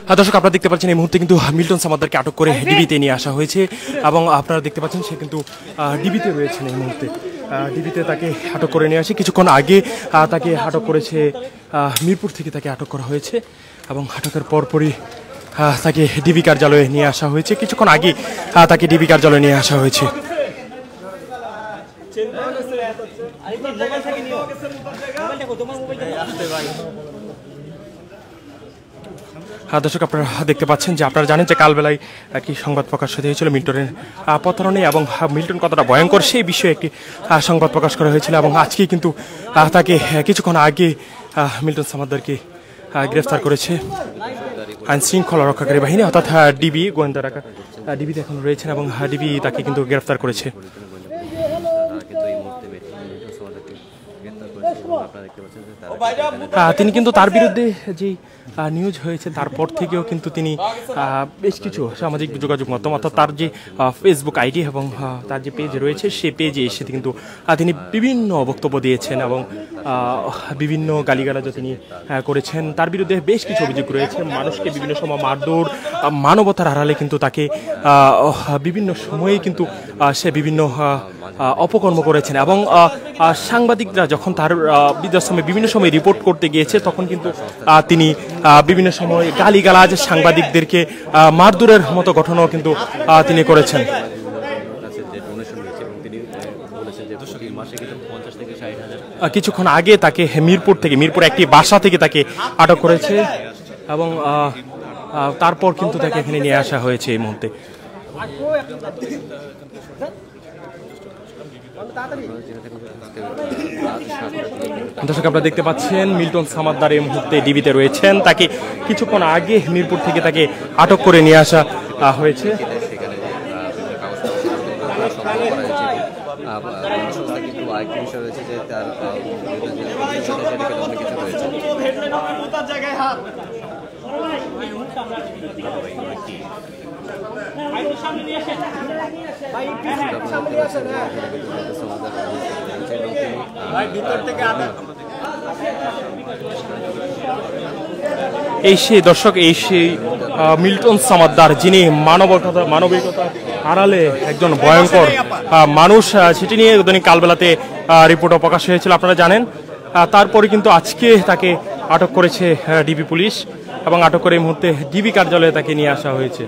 দর্শক আপনারা দেখতে পাচ্ছেন এই মুহূর্তে কিন্তু মিল্টন সামাদ্দারকে আটক করে ডিবিতে নিয়ে আসা হয়েছে এবং আপনারা দেখতে পাচ্ছেন সে কিন্তু ডিবিতে রয়েছেন এই মুহূর্তে। ডিবিতে তাকে আটক করে নিয়ে আসে, কিছুক্ষণ আগে তাকে আটক করেছে মিরপুর থেকে তাকে আটক করা হয়েছে এবং আটকের পরপরই তাকে ডিবি কার্যালয়ে নিয়ে আসা হয়েছে। কিছুক্ষণ আগে তাকে ডিবি কার্যালয়ে নিয়ে আসা হয়েছে। দর্শক আপনারা দেখতে পাচ্ছেন যে আপনারা জানেন যে কালবেলায় একটি সংবাদ প্রকাশ হয়েছিল মিল্টনের প্রতারণা এবং মিল্টন কতটা ভয়ঙ্কর সেই বিষয়ে একটি সংবাদ প্রকাশ করা হয়েছিল এবং আজকে কিন্তু তাকে কিছুক্ষণ আগে মিল্টন সামাদ্দারকে গ্রেফতার করেছে আইন শৃঙ্খলা রক্ষাকারী বাহিনী অর্থাৎ ডিবি গোয়েন্দারা ডিবিতে এখন রয়েছেন এবং ডিবি তাকে কিন্তু গ্রেফতার করেছে। তিনি কিন্তু তার বিরুদ্ধে যে নিউজ হয়েছে তারপর থেকেও কিন্তু তিনি বেশ কিছু সামাজিক যোগাযোগ মাধ্যম অর্থাৎ তার যে ফেসবুক আইডি এবং তার যে পেজ রয়েছে সেই পেজে এসে কিন্তু তিনি বিভিন্ন বক্তব্য দিয়েছেন এবং বিভিন্ন গালিগালাজও তিনি করেছেন। তার বিরুদ্ধে বেশ কিছু অভিযোগ রয়েছে, মানুষকে বিভিন্ন সময় মারধর, মানবতার আড়ালে কিন্তু তাকে বিভিন্ন সময়ে কিন্তু সে বিভিন্ন অপকর্ম করেছেন এবং সাংবাদিকরা যখন তার বৃদ্ধাশ্রমে বিভিন্ন সময় রিপোর্ট করতে গিয়েছে তখন কিন্তু তিনি বিভিন্ন সময় গালিগালাজ সাংবাদিকদেরকে মারধরের মতো ঘটনাও কিন্তু তিনি করেছেন। কিছুক্ষণ আগে তাকে মিরপুর একটি বাসা থেকে তাকে আটক করেছে এবং তারপর কিন্তু তাকে এখানে নিয়ে আসা হয়েছে এই মুহূর্তে। দর্শক আপনারা দেখতে পাচ্ছেন মিল্টন সামাদ্দার এই মুহূর্তে ডিবিতে রয়েছেন, তাকে কিছুক্ষণ আগে মিরপুর থেকে তাকে আটক করে নিয়ে আসা হয়েছে। এই সেই দর্শক, এই সেই মিল্টন সামাদ্দার যিনি মানবিকতা আড়ালে একজন ভয়ঙ্কর মানুষ, সেটি নিয়ে দৈনিক কালবেলাতে রিপোর্টও প্রকাশ হয়েছিল আপনারা জানেন। তারপরে কিন্তু আজকে তাকে আটক করেছে ডিবি পুলিশ এবং আটক করে এই মুহূর্তে ডিবি কার্যালয়ে তাকে নিয়ে আসা হয়েছে।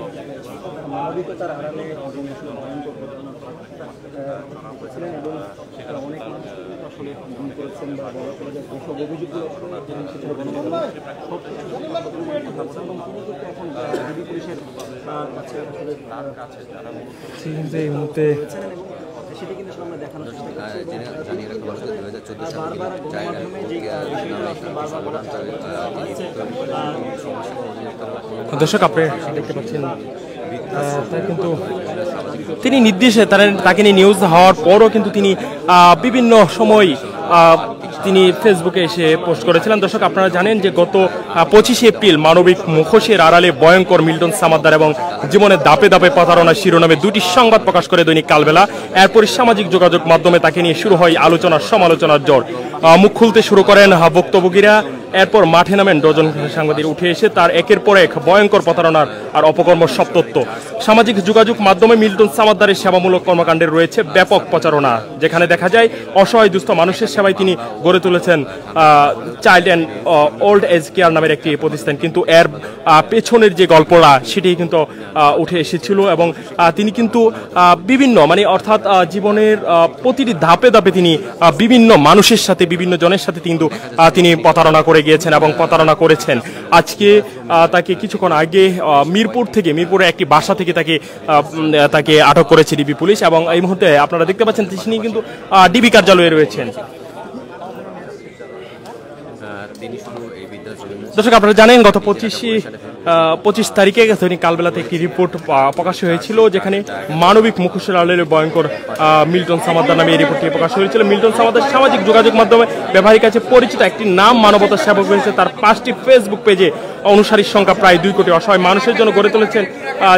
এই মুহূর্তে দর্শক আপনারা দেখতে পাচ্ছেন কিন্তু তিনি নির্দেশে তাকে নিয়ে নিউজ হওয়ার পরও কিন্তু তিনি বিভিন্ন সময় তিনি ফেসবুকে এসে পোস্ট করেছিলেন। দর্শক আপনারা জানেন যে গত 25 এপ্রিল মানবিক মুখোশের আড়ালে ভয়ঙ্কর মিল্টন সামাদ্দার এবং জীবনের দাপে দাপে প্রতারণা শিরোনামে দুটি সংবাদ প্রকাশ করে দৈনিক কালবেলা। এরপর সামাজিক যোগাযোগ মাধ্যমে তাকে নিয়ে শুরু হয় আলোচনার সমালোচনার ঝড়। মুখ খুলতে শুরু করেন ভুক্তভোগীরা, এরপর মাঠে নামেন ডজন সাংবাদিক উঠে এসে তার একের পর এক ভয়ঙ্কর প্রতারণার আর অপকর্ম সব তথ্য। সামাজিক যোগাযোগ মাধ্যমে মিল্টন সামাদ্দারের সেবামূলক কর্মকাণ্ডের রয়েছে ব্যাপক প্রচারণা, যেখানে দেখা যায় অসহায় দুস্থ মানুষের সেবায় তিনি গড়ে তুলেছেন child and old age care নামের একটি প্রতিষ্ঠান। কিন্তু এর পেছনের যে গল্পটা সেটি কিন্তু উঠে এসেছিল এবং তিনি কিন্তু বিভিন্ন অর্থাৎ জীবনের প্রতিটি ধাপে ধাপে তিনি বিভিন্ন মানুষের সাথে বিভিন্ন জনের সাথে কিন্তু তিনি প্রতারণা করে গিয়েছেন এবং প্রতারণা করেছেন। আজকে তাকে কিছুক্ষণ আগে মিরপুরে একটি বাসা থেকে তাকে আটক করেছে ডিবি পুলিশ এবং এই মুহূর্তে আপনারা দেখতে পাচ্ছেন তিনি কিন্তু ডিবি কার্যালয়ে রয়েছেন। দর্শক আপনারা জানেন গত 25 তারিখে দৈনিক কালবেলাতে একটি রিপোর্ট প্রকাশ হয়েছিল, যেখানে মানবিক মুখোশের আড়ালে ভয়ঙ্কর মিল্টন সামাদ্দার নামে এই রিপোর্টটি প্রকাশ হয়েছিল। মিল্টন সামাদ্দার সামাজিক যোগাযোগ মাধ্যমে ব্যবহারের কাছে পরিচিত একটি নাম মানবতার সেবক হয়েছে। তার 5টি ফেসবুক পেজে অনুসারীর সংখ্যা প্রায় 2 কোটি। অসহায় মানুষের জন্য গড়ে তুলেছেন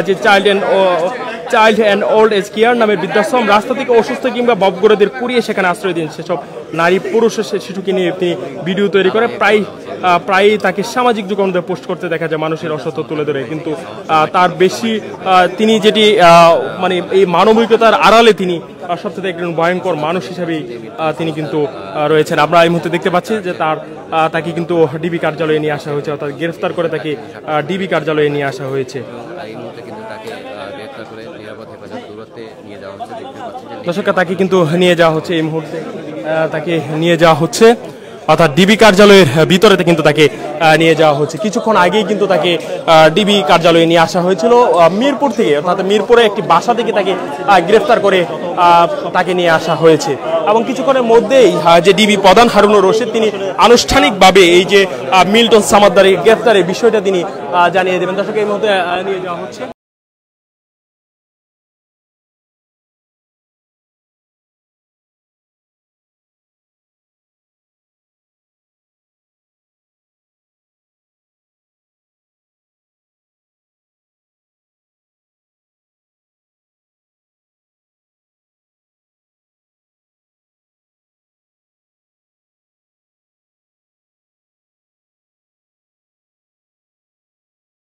যে child and child and old age care নামের বৃদ্ধাশ্রম। রাস্তা থেকে অসুস্থ কিংবা ববগরদের কুড়িয়ে সেখানে আশ্রয় দিন সেসব নারী পুরুষ শিশুকে নিয়ে তিনি ভিডিও তৈরি করে প্রায় তাকে সামাজিক যোগাযোগে পোস্ট করতে দেখা যায় মানুষের অসত্য তুলে ধরে। কিন্তু তার বেশি তিনি যেটি মানে এই মানবিকতার আড়ালে তিনি সবচেয়ে একজন ভয়ঙ্কর মানুষ হিসেবেই তিনি কিন্তু রয়েছেন। আমরা এই মুহূর্তে দেখতে পাচ্ছি যে তাকে কিন্তু ডিবি কার্যালয়ে নিয়ে আসা হয়েছে, অর্থাৎ গ্রেফতার করে তাকে ডিবি কার্যালয়ে নিয়ে আসা হয়েছে। দর্শক তাকে কিন্তু নিয়ে যাওয়া হচ্ছে এই মুহূর্তে, তাকে নিয়ে যাওয়া হচ্ছে অর্থাৎ ডিবি কার্যালয়ের ভিতরে কিন্তু তাকে নিয়ে যাওয়া হচ্ছে। কিছুক্ষণ আগেই কিন্তু তাকে ডিবি কার্যালয়ে নিয়ে আসা হয়েছিল মিরপুর থেকে, অর্থাৎ মিরপুরে একটি বাসা থেকে তাকে গ্রেফতার করে তাকে নিয়ে আসা হয়েছে। এবং কিছুক্ষণের মধ্যেই যে ডিবি প্রধান হারুনুর রশিদ তিনি আনুষ্ঠানিকভাবে এই যে মিল্টন সামাদ্দারের গ্রেফতারের বিষয়টা তিনি জানিয়ে দেবেন। দর্শক এই মুহূর্তে নিয়ে যাওয়া হচ্ছে।